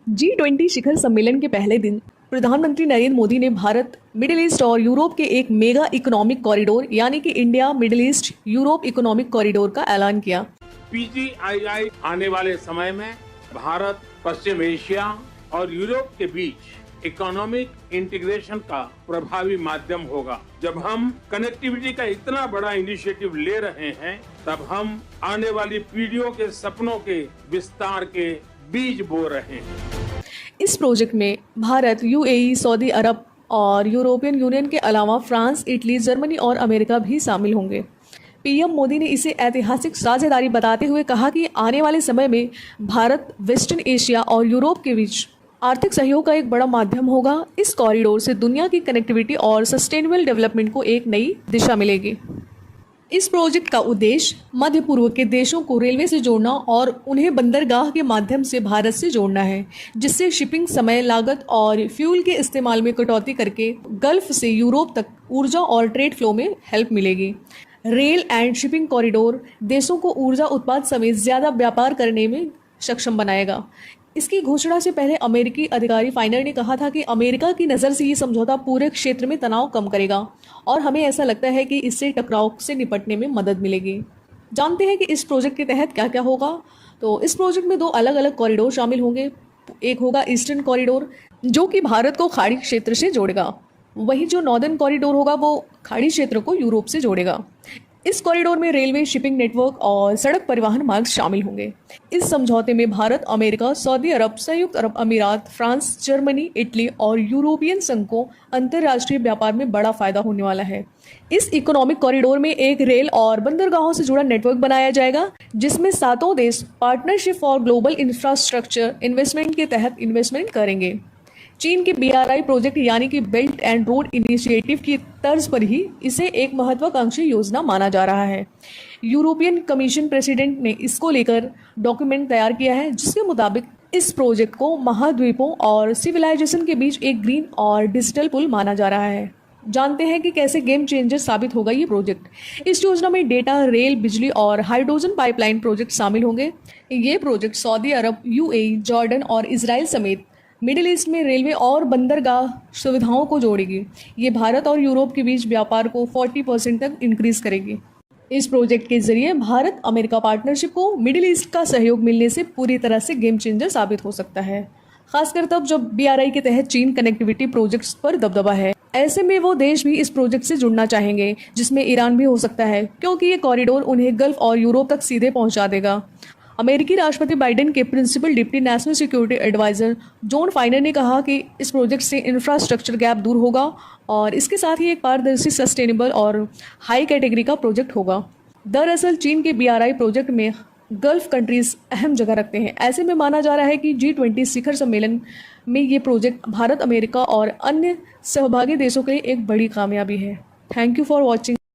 G20 शिखर सम्मेलन के पहले दिन प्रधानमंत्री नरेंद्र मोदी ने भारत, मिडिल ईस्ट और यूरोप के एक मेगा इकोनॉमिक कॉरिडोर यानी कि India middle east Europe economic corridor का ऐलान किया। पीजीआईआई आने वाले समय में भारत, पश्चिम एशिया और यूरोप के बीच इकोनॉमिक इंटीग्रेशन का प्रभावी माध्यम होगा। जब हम कनेक्टिविटी का इतना बड़ा इनिशिएटिव ले रहे हैं, तब हम आने वाली पीढ़ियों के सपनों के विस्तार के बीज बो रहे हैं। इस प्रोजेक्ट में भारत, यूएई, सऊदी अरब और यूरोपियन यूनियन के अलावा फ्रांस, इटली, जर्मनी और अमेरिका भी शामिल होंगे। पीएम मोदी ने इसे ऐतिहासिक साझेदारी बताते हुए कहा कि आने वाले समय में भारत, वेस्टर्न एशिया और यूरोप के बीच आर्थिक सहयोग का एक बड़ा माध्यम होगा। इस कॉरिडोर से दुनिया की कनेक्टिविटी और सस्टेनेबल डेवलपमेंट को एक नई दिशा मिलेगी। इस प्रोजेक्ट का उद्देश्य मध्य पूर्व के देशों को रेलवे से जोड़ना और उन्हें बंदरगाह के माध्यम से भारत से जोड़ना है, जिससे शिपिंग समय, लागत और फ्यूल के इस्तेमाल में कटौती करके गल्फ से यूरोप तक ऊर्जा और ट्रेड फ्लो में हेल्प मिलेगी। रेल एंड शिपिंग कॉरिडोर देशों को ऊर्जा उत्पाद समेत ज़्यादा व्यापार करने में सक्षम बनाएगा। इसकी घोषणा से पहले अमेरिकी अधिकारी फाइनर ने कहा था कि अमेरिका की नज़र से ये समझौता पूरे क्षेत्र में तनाव कम करेगा और हमें ऐसा लगता है कि इससे टकराव से निपटने में मदद मिलेगी। जानते हैं कि इस प्रोजेक्ट के तहत क्या क्या होगा। तो इस प्रोजेक्ट में 2 अलग अलग कॉरिडोर शामिल होंगे। एक होगा ईस्टर्न कॉरिडोर, जो कि भारत को खाड़ी क्षेत्र से जोड़ेगा। वहीं जो नॉर्दर्न कॉरिडोर होगा वो खाड़ी क्षेत्र को यूरोप से जोड़ेगा। इस कॉरिडोर में रेलवे, शिपिंग नेटवर्क और सड़क परिवहन मार्ग शामिल होंगे। इस समझौते में भारत, अमेरिका, सऊदी अरब, संयुक्त अरब अमीरात, फ्रांस, जर्मनी, इटली और यूरोपियन संघ को अंतर्राष्ट्रीय व्यापार में बड़ा फायदा होने वाला है। इस इकोनॉमिक कॉरिडोर में एक रेल और बंदरगाहों से जुड़ा नेटवर्क बनाया जाएगा, जिसमें 7 देश partnership for global infrastructure investment के तहत इन्वेस्टमेंट करेंगे। चीन के BRI प्रोजेक्ट यानी कि बेल्ट एंड रोड इनिशिएटिव की तर्ज पर ही इसे एक महत्वाकांक्षी योजना माना जा रहा है। यूरोपियन कमीशन प्रेसिडेंट ने इसको लेकर डॉक्यूमेंट तैयार किया है, जिसके मुताबिक इस प्रोजेक्ट को महाद्वीपों और सिविलाइजेशन के बीच एक ग्रीन और डिजिटल पुल माना जा रहा है। जानते हैं कि कैसे गेम चेंजर साबित होगा ये प्रोजेक्ट। इस योजना में डेटा, रेल, बिजली और हाइड्रोजन पाइपलाइन प्रोजेक्ट शामिल होंगे। ये प्रोजेक्ट सऊदी अरब, यूएई, जॉर्डन और इजराइल समेत मिडिल ईस्ट में रेलवे और बंदरगाह सुविधाओं को जोड़ेगी। ये भारत और यूरोप के बीच व्यापार को 40% तक इंक्रीज करेगी। इस प्रोजेक्ट के जरिए भारत अमेरिका पार्टनरशिप को मिडिल ईस्ट का सहयोग मिलने से पूरी तरह से गेम चेंजर साबित हो सकता है, खासकर तब जब BRI के तहत चीन कनेक्टिविटी प्रोजेक्ट्स पर दबदबा है। ऐसे में वो देश भी इस प्रोजेक्ट से जुड़ना चाहेंगे, जिसमें ईरान भी हो सकता है, क्योंकि ये कॉरिडोर उन्हें गल्फ और यूरोप तक सीधे पहुंचा देगा। अमेरिकी राष्ट्रपति बाइडेन के principal deputy national security adviser John Finer ने कहा कि इस प्रोजेक्ट से इंफ्रास्ट्रक्चर गैप दूर होगा और इसके साथ ही एक पारदर्शी, सस्टेनेबल और हाई कैटेगरी का प्रोजेक्ट होगा। दरअसल चीन के BRI प्रोजेक्ट में गल्फ कंट्रीज अहम जगह रखते हैं। ऐसे में माना जा रहा है कि G20 शिखर सम्मेलन में ये प्रोजेक्ट भारत, अमेरिका और अन्य सहभागी देशों के लिए एक बड़ी कामयाबी है। Thank you for watching.